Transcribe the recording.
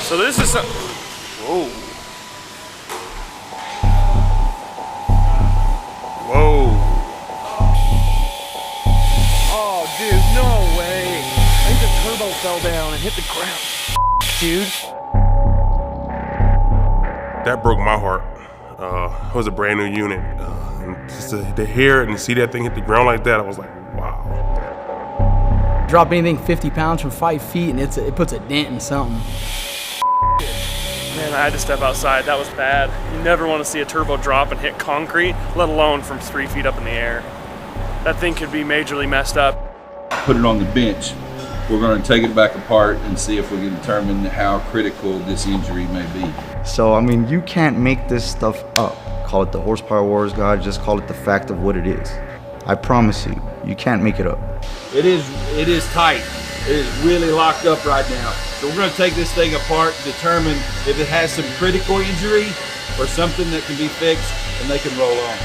So this is some, whoa. Whoa. Oh, dude, no way. I think the turbo fell down and hit the ground. Dude. That broke my heart. It was a brand new unit. And just to hear it and see that thing hit the ground like that, I was like, wow. Drop anything 50 pounds from 5 feet and it puts a dent in something. Man, I had to step outside. That was bad. You never want to see a turbo drop and hit concrete, let alone from 3 feet up in the air. That thing could be majorly messed up. Put it on the bench. We're going to take it back apart and see if we can determine how critical this injury may be. So, I mean, you can't make this stuff up. Call it the horsepower wars, God, just call it the fact of what it is. I promise you, you can't make it up. It is tight. It is really locked up right now. So we're going to take this thing apart, determine if it has some critical injury or something that can be fixed and they can roll on.